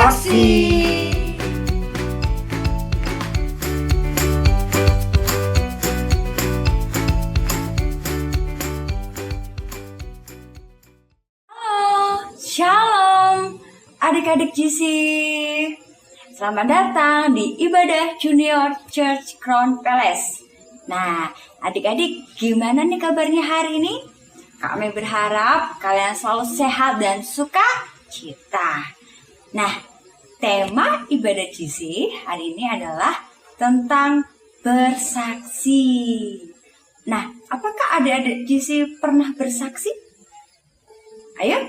Bersaksi. Halo, Shalom adik-adik GC. Selamat datang di Ibadah Junior Church Crown Palace. Nah, adik-adik gimana nih kabarnya hari ini? Kami berharap kalian selalu sehat dan sukacita. Nah, tema Ibadah GC hari ini adalah tentang bersaksi. Nah, apakah adik-adik GC pernah bersaksi? Ayo,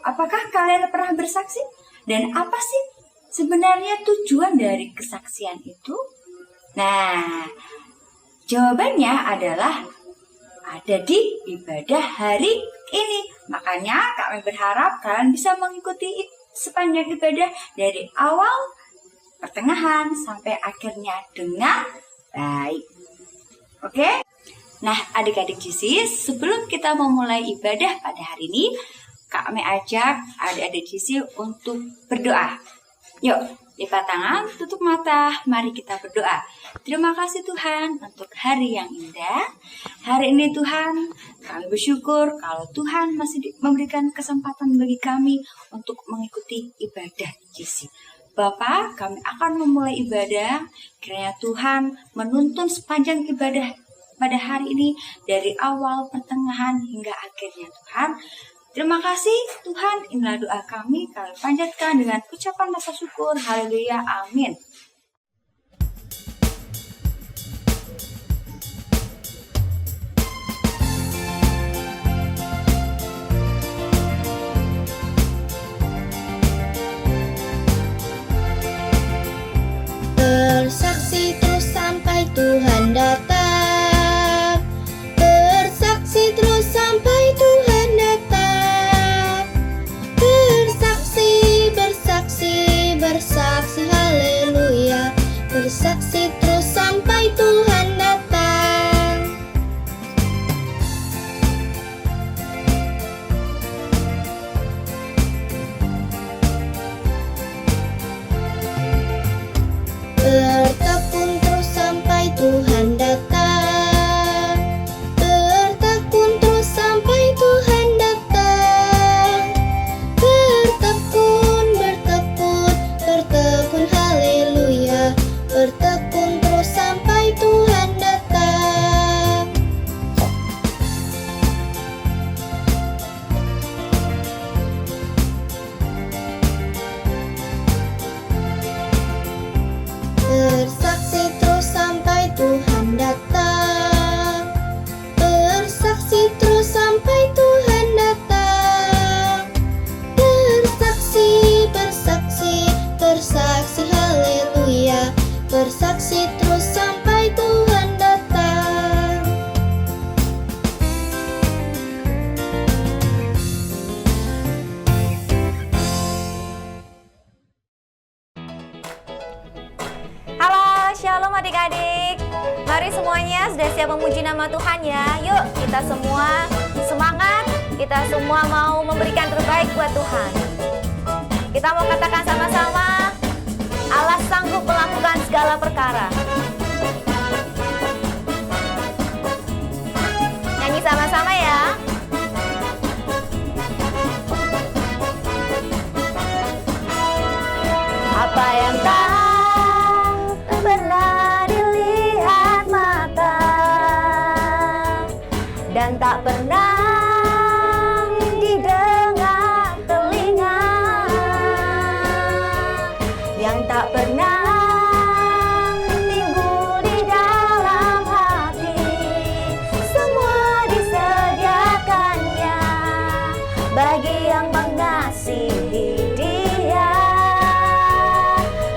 apakah kalian pernah bersaksi? Dan apa sih sebenarnya tujuan dari kesaksian itu? Nah, jawabannya adalah ada di ibadah hari ini. Makanya kami berharap kalian bisa mengikuti sepanjang ibadah dari awal, pertengahan, sampai akhirnya dengan baik. Oke? Nah, adik-adik GC, sebelum kita memulai ibadah pada hari ini, kami ajak adik-adik GC untuk berdoa. Yuk, lipat tangan, tutup mata, mari kita berdoa. Terima kasih Tuhan untuk hari yang indah. Hari ini Tuhan, kami bersyukur kalau Tuhan masih memberikan kesempatan bagi kami untuk mengikuti ibadah GC. Bapa, kami akan memulai ibadah. Kiranya Tuhan menuntun sepanjang ibadah pada hari ini dari awal, pertengahan, hingga akhirnya Tuhan. Terima kasih Tuhan, inilah doa kami panjatkan dengan ucapan rasa syukur. Haleluya, amin. Bersaksi terus sampai Tuhan datang. Bersaksi terus sampai Tuhan datang. Bersaksi, bersaksi, bersaksi, haleluya. Bersaksi terus sampai Tuhan datang. Bertekun terus sampai Tuhan datang. Bertekun terus sampai Tuhan datang. Bertekun, bertekun, bertekun, haleluya. Bertekun terus sampai Tuhan datang. Bersaksi terus sampai Tuhan datang. Bersaksi terus sampai Tuhan datang. Bersaksi, bersaksi, bersaksi, haleluya. Bersaksi terus sampai Tuhan datang. Halo, shalom adik-adik. Mari semuanya sudah siap memuji nama Tuhan ya. Yuk kita semua semangat. Kita semua mau memberikan terbaik buat Tuhan. Kita mau katakan sama-sama, Allah sanggup melakukan segala perkara. Nyanyi sama-sama ya. Apa yang tak pernah dilihat mata dan tak pernah didengar telinga, yang tak pernah timbul di dalam hati, semua disediakannya bagi yang mengasihi Dia.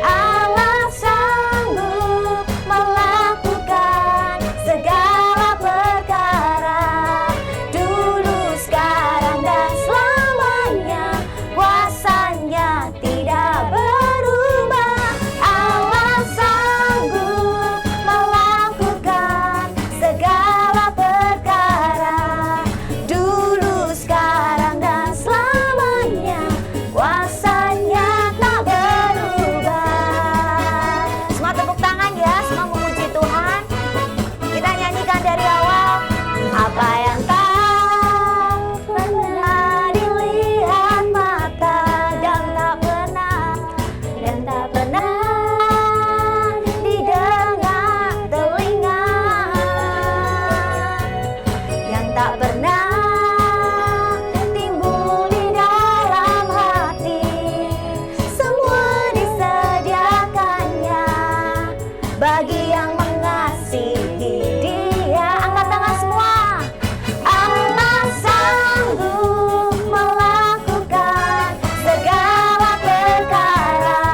Allah sanggup melakukan segala perkara. tak pernah timbul di dalam hati. Semua disediakannya bagi yang mengasihi Dia. Angkat tangan semua. Allah sanggup melakukan segala perkara,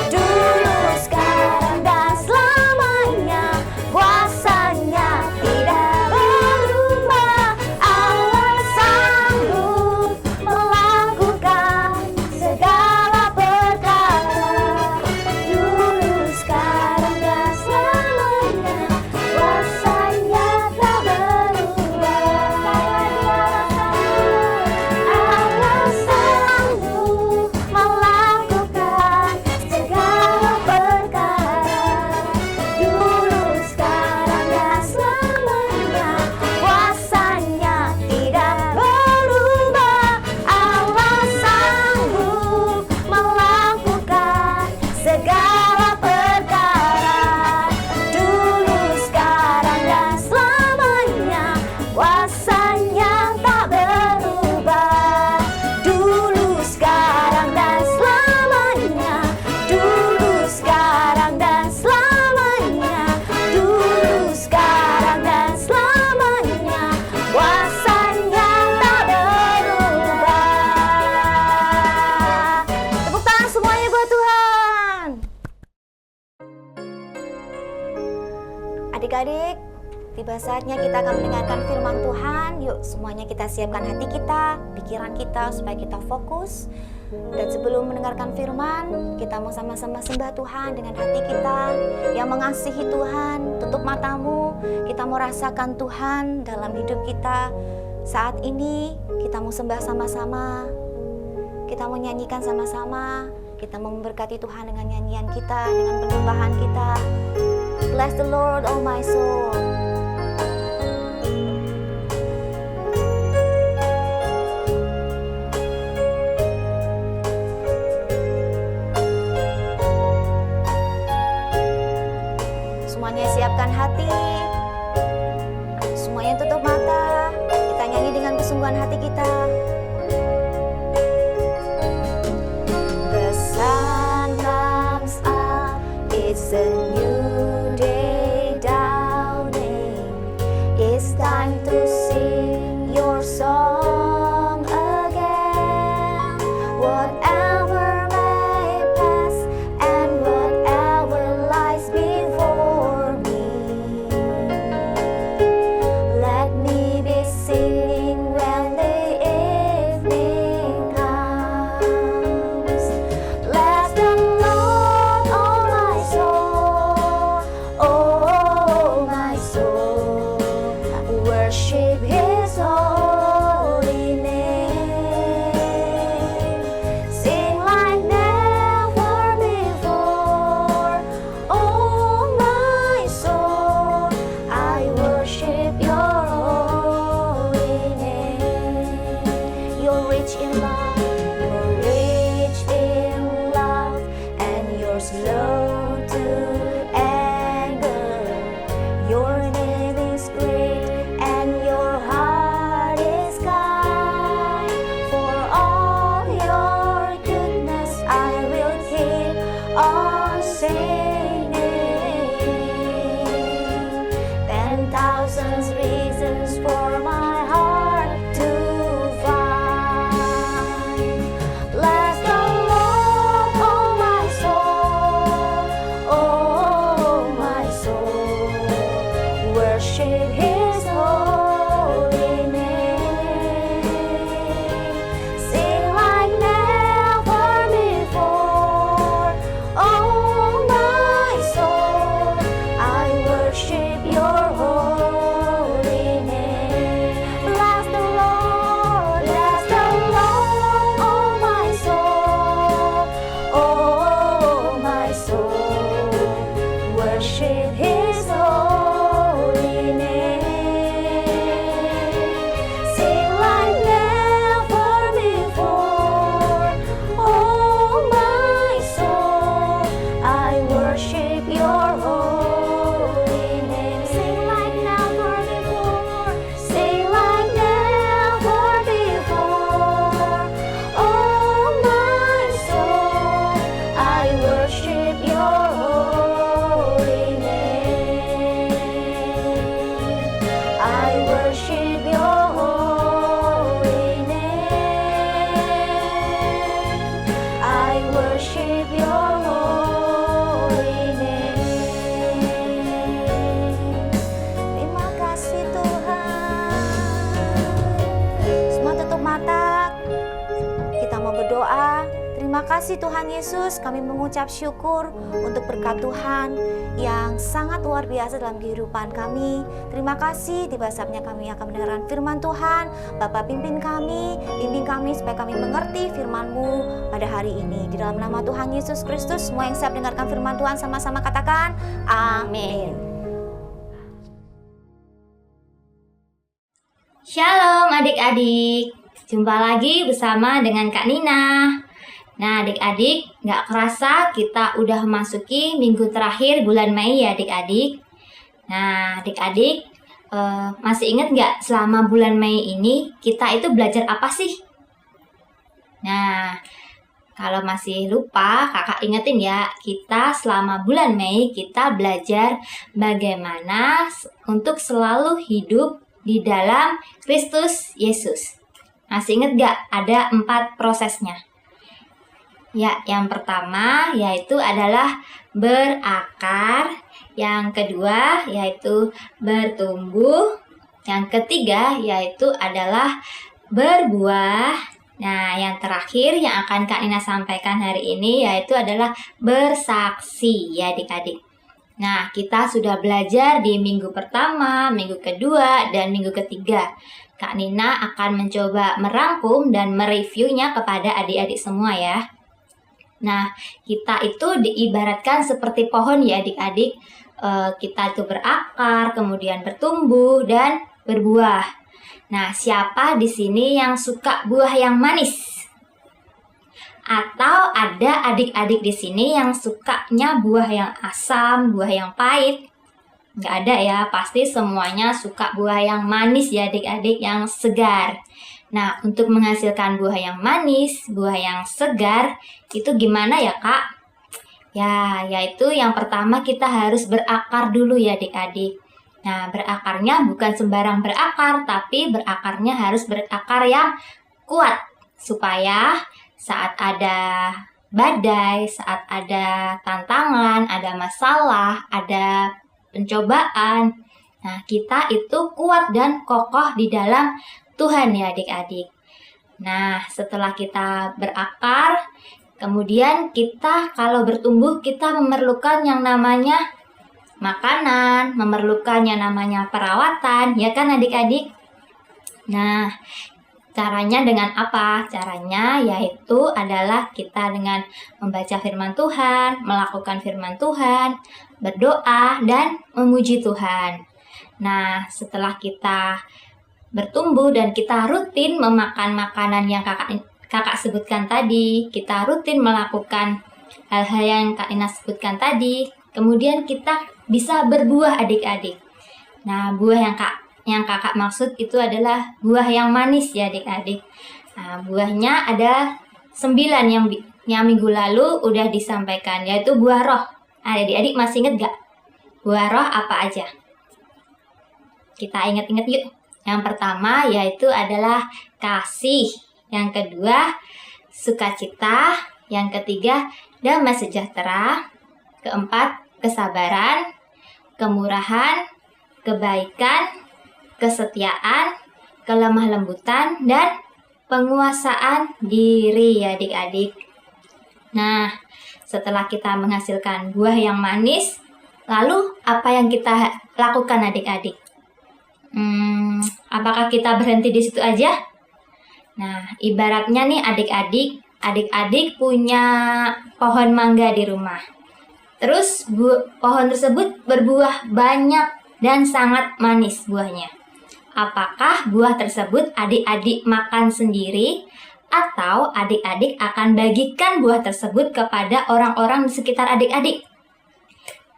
dulu, sekarang, dan selamanya. Kuasanya tidak berubah. Allah sanggup melakukan segala perkara, dulu, sekarang, dan selamanya. Kuasanya tak berubah. Allah sanggup melakukan segala perkara, dulu, sekarang, dan selamanya. Kuasanya tidak berubah. Allah sanggup melakukan segala perkara, dulu, sekarang, dan selamanya. Kuasanya tak berubah. Dulu, sekarang, dan selamanya. Dulu, sekarang, dan selamanya. Dulu, sekarang, dan selamanya. Kuasanya tak berubah. Tepuk tangan semuanya buat Tuhan. Adik-adik, tiba saatnya kita akan mendengarkan firman Tuhan. Yuk semuanya kita siapkan hati kita, pikiran kita supaya kita fokus. Dan sebelum mendengarkan firman, kita mau sama-sama sembah Tuhan dengan hati kita yang mengasihi Tuhan. Tutup matamu, kita mau rasakan Tuhan dalam hidup kita. Saat ini kita mau sembah sama-sama, kita mau nyanyikan sama-sama, kita mau memberkati Tuhan dengan nyanyian kita, dengan penyembahan kita. Bless the Lord, oh my soul. Semuanya siapkan hati, semuanya tutup mata, kita nyanyi dengan kesungguhan hati kita. The sun comes up, it's a new day dawning. It's time to sing your song again. Whatever may pass and whatever lies before me, let me be singing when the evening comes. Bless the Lord, oh my soul, oh my soul. Worship His holy name. Sing like never before, oh my soul. I worship Your holy name. You're rich in love, You're rich in love, and You're slow to anger. Your name is great and Your heart Terima kasih Tuhan Yesus, kami mengucap syukur untuk berkat Tuhan yang sangat luar biasa dalam kehidupan kami. Terima kasih, tiba saatnya kami akan mendengarkan firman Tuhan. Bapak bimbing kami supaya kami mengerti firman-Mu pada hari ini. Di dalam nama Tuhan Yesus Kristus, semua yang siap dengarkan firman Tuhan sama-sama katakan, amin. Shalom adik-adik, jumpa lagi bersama dengan Kak Nina. Nah adik-adik, gak kerasa kita udah masuki minggu terakhir bulan Mei ya adik-adik. Nah adik-adik, masih ingat gak selama bulan Mei ini kita itu belajar apa sih? Nah kalau masih lupa, kakak ingetin ya, kita selama bulan Mei kita belajar bagaimana untuk selalu hidup di dalam Kristus Yesus. Masih ingat gak? Ada 4 prosesnya. Ya, yang pertama yaitu adalah berakar, yang kedua yaitu bertumbuh, yang ketiga yaitu adalah berbuah. Nah, yang terakhir yang akan Kak Nina sampaikan hari ini yaitu adalah bersaksi ya adik-adik. Nah, kita sudah belajar di minggu pertama, minggu kedua, dan minggu ketiga. Kak Nina akan mencoba merangkum dan mereviewnya kepada adik-adik semua ya. Nah, kita itu diibaratkan seperti pohon ya adik-adik. Kita itu berakar, kemudian bertumbuh dan berbuah. Nah, siapa di sini yang suka buah yang manis? Atau ada adik-adik di sini yang sukanya buah yang asam, buah yang pahit? Nggak ada ya, pasti semuanya suka buah yang manis ya adik-adik, yang segar. Nah, untuk menghasilkan buah yang manis, buah yang segar, itu gimana ya Kak? Ya, yaitu yang pertama kita harus berakar dulu ya adik-adik. Nah, berakarnya bukan sembarang berakar, tapi berakarnya harus berakar yang kuat. Supaya saat ada badai, saat ada tantangan, ada masalah, ada pencobaan, nah kita itu kuat dan kokoh di dalam Tuhan ya adik-adik. Nah, setelah kita berakar, kemudian kita kalau bertumbuh kita memerlukan yang namanya makanan, memerlukan yang namanya perawatan, ya kan adik-adik? Nah, caranya dengan apa? Caranya yaitu adalah kita dengan membaca firman Tuhan, melakukan firman Tuhan, berdoa, dan memuji Tuhan. Nah, setelah kita bertumbuh dan kita rutin memakan makanan yang kakak sebutkan tadi, kita rutin melakukan hal-hal yang Kak Ina sebutkan tadi, kemudian kita bisa berbuah adik-adik. Nah, buah yang kakak maksud itu adalah buah yang manis ya adik-adik. Nah, buahnya ada 9 yang minggu lalu udah disampaikan, yaitu buah roh. Adik-adik masih ingat gak? Buah roh apa aja? Kita ingat-ingat yuk. Yang pertama yaitu adalah kasih. Yang kedua, sukacita. Yang ketiga, damai sejahtera. Keempat, kesabaran, kemurahan, kebaikan, kesetiaan, kelemah lembutan, dan penguasaan diri ya adik-adik. Nah, setelah kita menghasilkan buah yang manis, lalu apa yang kita lakukan adik-adik? Apakah kita berhenti di situ aja? Nah, ibaratnya nih adik-adik punya pohon mangga di rumah. Terus pohon tersebut berbuah banyak dan sangat manis buahnya. Apakah buah tersebut adik-adik makan sendiri atau adik-adik akan bagikan buah tersebut kepada orang-orang di sekitar adik-adik?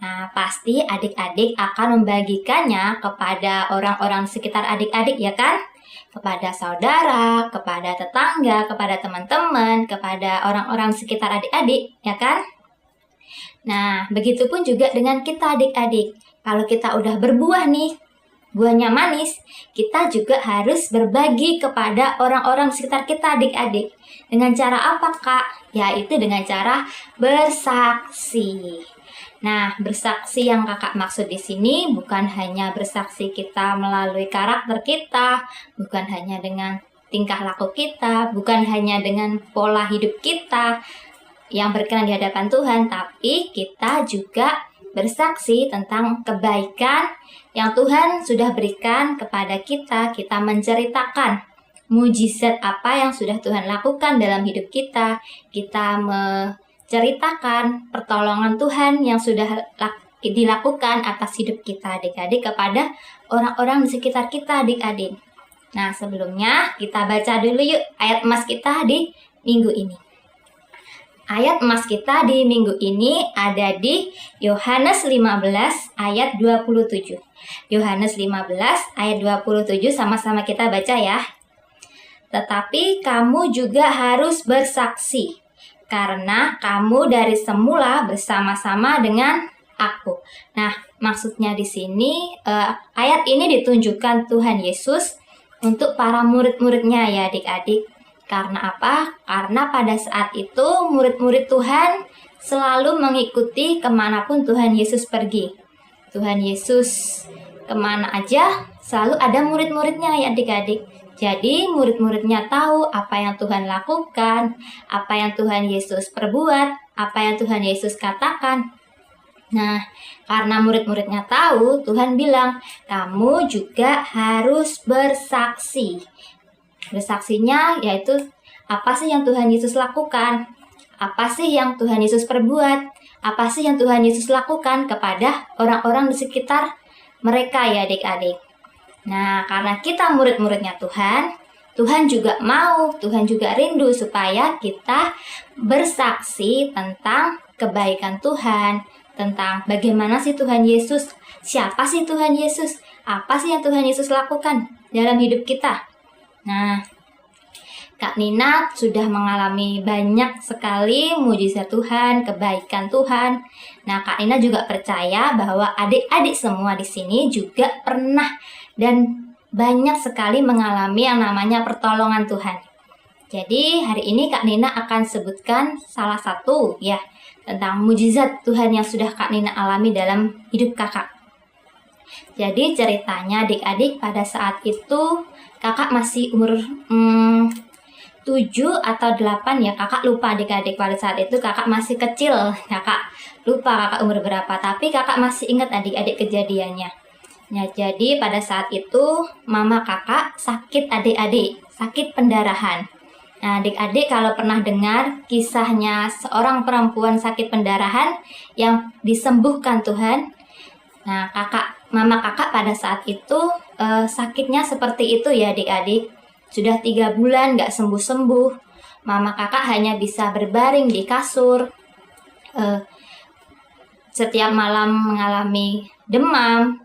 Nah, pasti adik-adik akan membagikannya kepada orang-orang di sekitar adik-adik ya kan? Kepada saudara, kepada tetangga, kepada teman-teman, kepada orang-orang di sekitar adik-adik ya kan? Nah, begitupun juga dengan kita adik-adik. Kalau kita udah berbuah nih, buahnya manis, kita juga harus berbagi kepada orang-orang sekitar kita adik-adik. Dengan cara apa Kak? Yaitu dengan cara bersaksi. Nah, bersaksi yang kakak maksud di sini bukan hanya bersaksi kita melalui karakter kita, bukan hanya dengan tingkah laku kita, bukan hanya dengan pola hidup kita, yang berkenan di hadapan Tuhan, tapi kita juga bersaksi tentang kebaikan yang Tuhan sudah berikan kepada kita. Kita menceritakan mujizat apa yang sudah Tuhan lakukan dalam hidup kita. Kita menceritakan pertolongan Tuhan yang sudah dilakukan atas hidup kita adik-adik kepada orang-orang di sekitar kita adik-adik. Nah, sebelumnya kita baca dulu yuk ayat emas kita di minggu ini. Ayat emas kita di minggu ini ada di Yohanes 15 ayat 27. Yohanes 15 ayat 27 sama-sama kita baca ya. Tetapi kamu juga harus bersaksi, karena kamu dari semula bersama-sama dengan aku. Nah, maksudnya di sini ayat ini ditunjukkan Tuhan Yesus untuk para murid-muridnya ya adik-adik. Karena apa? Karena pada saat itu murid-murid Tuhan selalu mengikuti kemanapun Tuhan Yesus pergi. Tuhan Yesus kemana aja selalu ada murid-muridnya ya adik-adik. Jadi murid-muridnya tahu apa yang Tuhan lakukan, apa yang Tuhan Yesus perbuat, apa yang Tuhan Yesus katakan. Nah, karena murid-muridnya tahu, Tuhan bilang, kamu juga harus bersaksi. Bersaksinya yaitu apa sih yang Tuhan Yesus lakukan? Apa sih yang Tuhan Yesus perbuat? Apa sih yang Tuhan Yesus lakukan kepada orang-orang di sekitar mereka ya adik-adik. Nah, karena kita murid-muridnya Tuhan, Tuhan juga mau, Tuhan juga rindu supaya kita bersaksi tentang kebaikan Tuhan, tentang bagaimana sih Tuhan Yesus, siapa sih Tuhan Yesus, apa sih yang Tuhan Yesus lakukan dalam hidup kita. Nah, Kak Nina sudah mengalami banyak sekali mujizat Tuhan, kebaikan Tuhan. Nah, Kak Nina juga percaya bahwa adik-adik semua di sini juga pernah dan banyak sekali mengalami yang namanya pertolongan Tuhan. Jadi, hari ini Kak Nina akan sebutkan salah satu ya tentang mujizat Tuhan yang sudah Kak Nina alami dalam hidup kakak. Jadi, ceritanya adik-adik pada saat itu kakak masih umur 7 atau 8 ya, kakak lupa adik-adik. Pada saat itu kakak masih kecil, kakak lupa kakak umur berapa, tapi kakak masih ingat adik-adik kejadiannya. Nah, jadi pada saat itu mama kakak sakit adik-adik, sakit pendarahan. Nah, adik-adik kalau pernah dengar kisahnya seorang perempuan sakit pendarahan yang disembuhkan Tuhan. Nah, mama kakak pada saat itu sakitnya seperti itu ya adik-adik. Sudah 3 bulan gak sembuh-sembuh. Mama kakak hanya bisa berbaring di kasur. Setiap malam mengalami demam,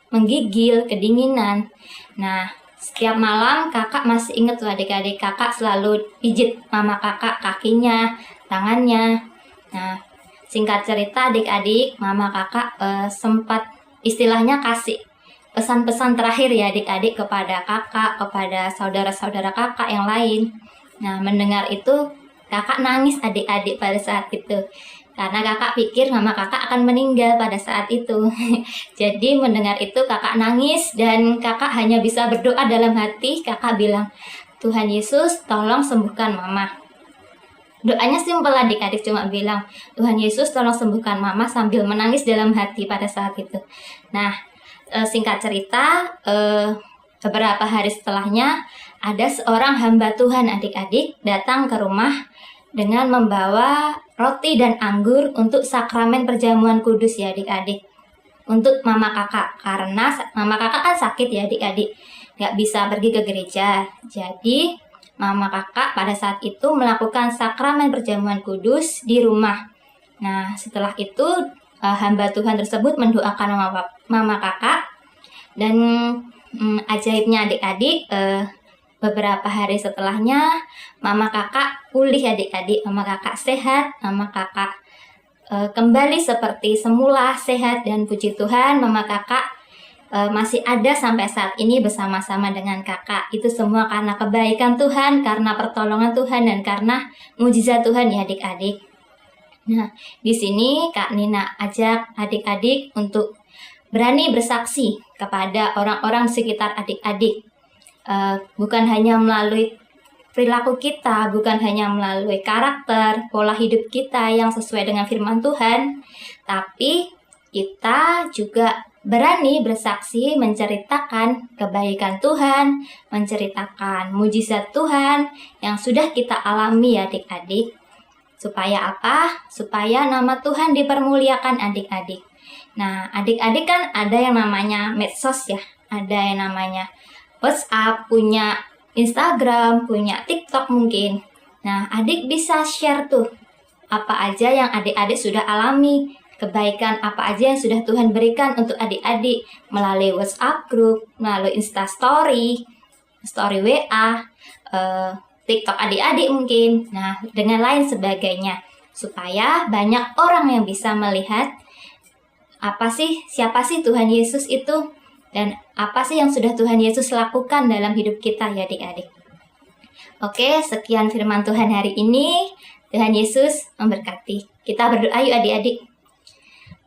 menggigil, kedinginan. Nah, setiap malam kakak masih ingat tuh adik-adik, kakak selalu pijit mama kakak kakinya, tangannya. Nah, singkat cerita adik-adik, mama kakak sempat istilahnya kasih pesan-pesan terakhir ya adik-adik kepada kakak, kepada saudara-saudara kakak yang lain. Nah, mendengar itu kakak nangis adik-adik pada saat itu. Karena kakak pikir mama kakak akan meninggal pada saat itu. Jadi mendengar itu kakak nangis dan kakak hanya bisa berdoa dalam hati. Kakak bilang, Tuhan Yesus tolong sembuhkan mama. Doanya simpel adik-adik, cuma bilang, Tuhan Yesus tolong sembuhkan mama sambil menangis dalam hati pada saat itu. Nah, singkat cerita, beberapa hari setelahnya ada seorang hamba Tuhan adik-adik datang ke rumah dengan membawa roti dan anggur untuk sakramen perjamuan kudus ya adik-adik, untuk mama kakak. Karena mama kakak kan sakit ya adik-adik, gak bisa pergi ke gereja. Jadi mama kakak pada saat itu melakukan sakramen perjamuan kudus di rumah. Nah, setelah itu hamba Tuhan tersebut mendoakan mama kakak. Dan ajaibnya adik-adik, beberapa hari setelahnya mama kakak pulih adik-adik. Mama kakak sehat, mama kakak kembali seperti semula sehat. Dan puji Tuhan mama kakak masih ada sampai saat ini bersama-sama dengan kakak. Itu semua karena kebaikan Tuhan, karena pertolongan Tuhan, dan karena mujizat Tuhan ya adik-adik. Nah, di sini Kak Nina ajak adik-adik untuk berani bersaksi kepada orang-orang sekitar adik-adik. Bukan hanya melalui perilaku kita, bukan hanya melalui karakter, pola hidup kita yang sesuai dengan firman Tuhan, tapi kita juga berani bersaksi menceritakan kebaikan Tuhan, menceritakan mujizat Tuhan yang sudah kita alami adik-adik. Supaya apa? Supaya nama Tuhan dipermuliakan adik-adik. Nah, adik-adik kan ada yang namanya medsos ya, ada yang namanya WhatsApp, punya Instagram, punya TikTok mungkin. Nah, adik bisa share tuh apa aja yang adik-adik sudah alami, kebaikan apa aja yang sudah Tuhan berikan untuk adik-adik melalui WhatsApp group, melalui Instastory, story WA, TikTok adik-adik mungkin. Nah, dengan lain sebagainya. Supaya banyak orang yang bisa melihat siapa sih Tuhan Yesus itu, dan apa sih yang sudah Tuhan Yesus lakukan dalam hidup kita ya adik-adik. Oke, sekian firman Tuhan hari ini. Tuhan Yesus memberkati. Kita berdoa yuk adik-adik.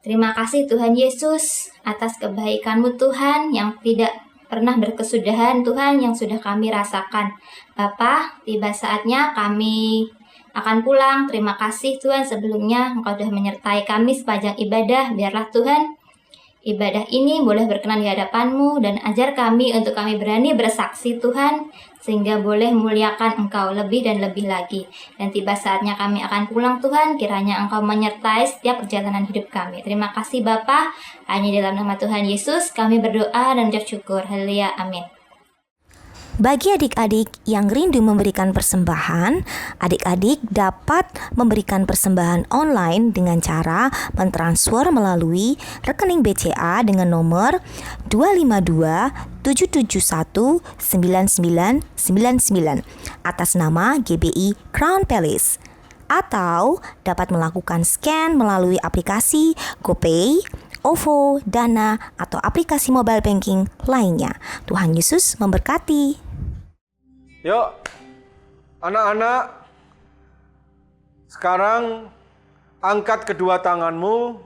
Terima kasih Tuhan Yesus atas kebaikan-Mu Tuhan yang tidak pernah berkesudahan Tuhan yang sudah kami rasakan. Bapa, tiba saatnya kami akan pulang. Terima kasih Tuhan sebelumnya Engkau sudah menyertai kami sepanjang ibadah. Biarlah Tuhan ibadah ini boleh berkenan di hadapan-Mu dan ajar kami untuk kami berani bersaksi Tuhan, sehingga boleh memuliakan Engkau lebih dan lebih lagi. Dan tiba saatnya kami akan pulang Tuhan, kiranya Engkau menyertai setiap perjalanan hidup kami. Terima kasih Bapa, hanya dalam nama Tuhan Yesus kami berdoa dan ucap syukur. Haleluya, amin. Bagi adik-adik yang rindu memberikan persembahan, adik-adik dapat memberikan persembahan online dengan cara mentransfer melalui rekening BCA dengan nomor 252-771-9999 atas nama GBI Crown Palace, atau dapat melakukan scan melalui aplikasi GoPay, OVO, Dana, atau aplikasi mobile banking lainnya. Tuhan Yesus memberkati. Yuk, anak-anak, sekarang angkat kedua tanganmu.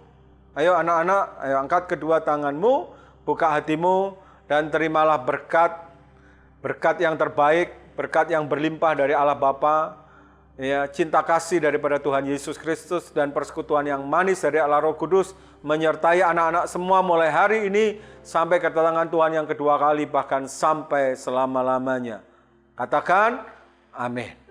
Ayo anak-anak, ayo angkat kedua tanganmu, buka hatimu, dan terimalah berkat yang terbaik, berkat yang berlimpah dari Allah Bapa, ya, cinta kasih daripada Tuhan Yesus Kristus, dan persekutuan yang manis dari Allah Roh Kudus menyertai anak-anak semua mulai hari ini sampai kedatangan Tuhan yang kedua kali, bahkan sampai selama-lamanya. Katakan amin.